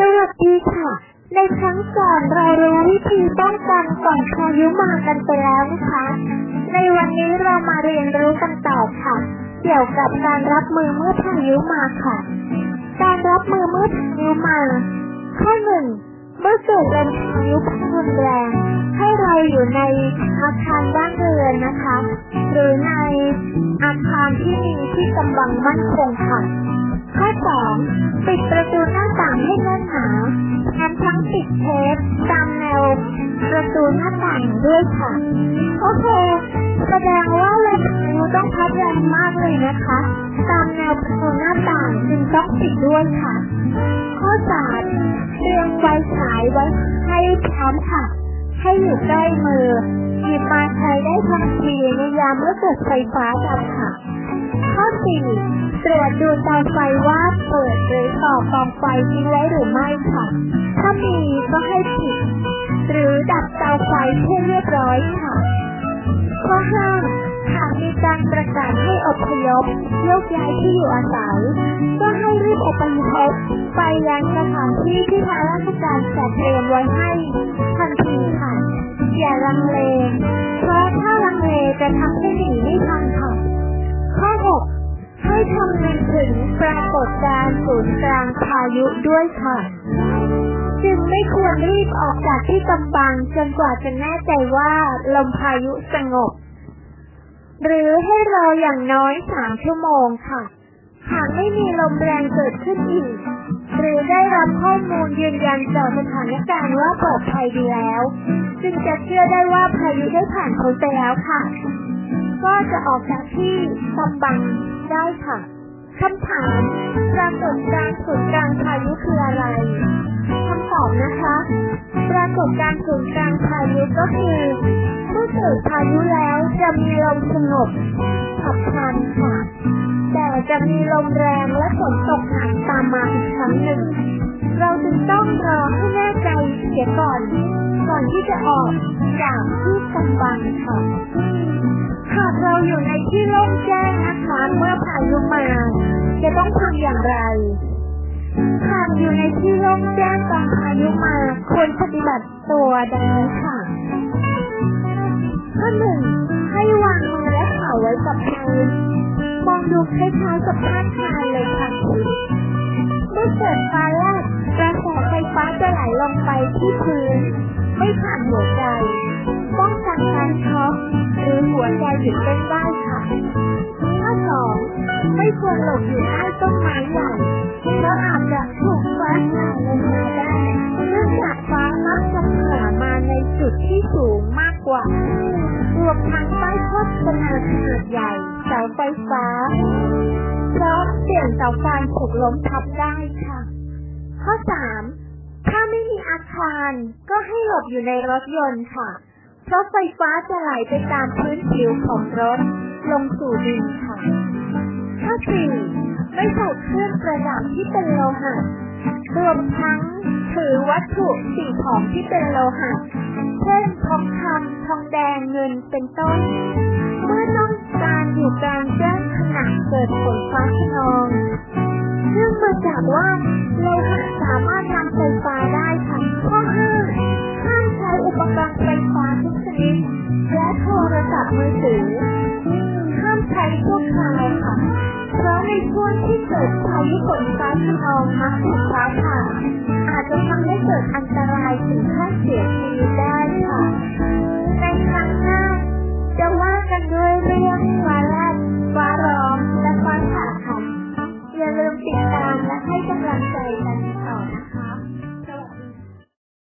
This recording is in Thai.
สวัสดีค่ะในครั้งก่อนเรารู้วิธีป้องกันก่อนพายุมากันไปแล้วนะคะในวันนี้เรามาเรียนรู้กันต่อค่ะเกี่ยวกับการรับมือเมื่อพายุมาค่ะการรับมือเมื่อพายุมาข้อ 1เมื่อเกิดลมพายุพัดรุนแรงให้เราอยู่ในอาคารบ้านเรือนนะคะหรือในอาคารที่มีที่กำบังมั่นคงค่ะข้อ 2ปิดประตูหน้าต่างให้แน่นหนาทั้งปิดเทปตามแนวประตูหน้าต่างด้วยค่ะโอเคแสดงว่าลมพายุต้องพัดแรงมากเลยนะคะตามแนวประตูหน้าต่างจึงต้องปิดด้วยค่ะข้อ 3เตรียมไฟฉายไว้ให้พร้อมค่ะให้อยู่ใกล้มือหยิบมาใช้ได้ทันทีในยามเมื่อเกิดไฟฟ้าดับค่ะข้อ 4ตรวจดูเตาไฟว่าเปิดหรือต่อกองไฟทิ้งไว้หรือไม่ค่ะถ้ามีก็ให้ปิดหรือดับเตาไฟให้เรียบร้อยค่ะข้อ 5หากมีการประกาศให้อพยพโยกย้ายที่อยู่อาศัยก็ให้รีบอพยพไปยังสถานที่ที่ทางราชการจัดเตรียมไว้ให้ทันทีค่ะอย่าลังเลเพราะถ้าลังเลจะทำให้หนีไม่ทันค่ะข้อ 6ให้คำนึงถึงปรากฏการณ์ศูนย์กลางพายุด้วยค่ะจึงไม่ควรรีบออกจากที่กำบังจนกว่าจะแน่ใจว่าลมพายุสงบหรือให้รออย่างน้อย3 ชั่วโมงค่ะหากไม่มีลมแรงเกิดขึ้นอีกหรือได้รับข้อมูลยืนยันจากสถานการณ์ว่าปลอดภัยดีแล้วจึงจะเชื่อได้ว่าพายุได้ผ่านพ้นไปแล้วค่ะก็จะออกจากที่กำบังได้ค่ะคำถามปรากฏการณ์ศูนย์กลางพายุคืออะไรคำตอบนะคะปรากฏการณ์ศูนย์กลางพายุก็คือเมื่อเกิดพายุแล้วจะมีลมสงบฉับพลันค่ะแต่จะมีลมแรงและฝนตกหนักตามมาอีกครั้งหนึ่งเราจึงต้องรอให้แน่ใจเสียก่อนที่จะออกจากที่กำบังค่ะหากเราอยู่ในที่โล่งแจ้งนะคะเมื่อพายุมาจะต้องทำอย่างไรหากอยู่ในที่โล่งแจ้งตอนพายุมาควรปฏิบัติตัวดังนี้ค่ะข้อ 1ให้วางมือและเข่าไว้กับพื้นมองดูคล้ายๆกับท่าทางเลยค่ะเมื่อเกิดฟ้าแลบกระแสไฟฟ้าจะไหลลงไปที่พื้นไม่ผ่านหัวใจป้องกันการช็อกหรือหัวใจหยุดเต้นได้ค่ะข้อ 2ไม่ควรหลบอยู่ใต้ต้นไม้ใหญ่เพราะอาจจะถูกฟ้าผ่าลงมาได้เนื่องจากฟ้ามักจะผ่ามาในจุดที่สูงมากกว่ารวมทั้งใต้โฆษณาขนาดใหญ่เสาไฟฟ้าเพราะเสี่ยงต่อการถูกล้มทับได้ค่ะข้อ 3ถ้าไม่มีอาคารก็ให้หลบอยู่ในรถยนต์ค่ะเพราะไฟฟ้าจะไหลไปตามพื้นผิวของรถลงสู่ดินค่ะข้อ 4ไม่ใส่เครื่องประดับที่เป็นโลหะรวมทั้งถือวัตถุสิ่งของที่เป็นโลหะเช่นทองคำทองแดงเงินเป็นต้นเมื่อต้องการอยู่กลางแจ้งขณะเกิดฝนฟ้าคะนองเนื่องมาจากว่าโลหะสามารถนำไฟฟ้าได้ค่ะข้อ 5ห้ามใช้อุปกรณ์ไฟฟ้าทุกชนิดและโทรศัพท์มือถือห้ามใช้ชั่วคราวค่ะเพราะในช่วงที่เกิดพายุฝนฟ้าคะนองมักถูกฟ้าผ่าอาจจะทำให้เกิดอันตรายถึงขั้นเสียชีวิตได้ค่ะในครั้งหน้าจะว่ากันด้วยเรื่องฟ้าแลบฟ้าร้องและฟ้าผ่าค่ะอย่าลืมติดตามและให้กำลังใจกันต่อนะคะ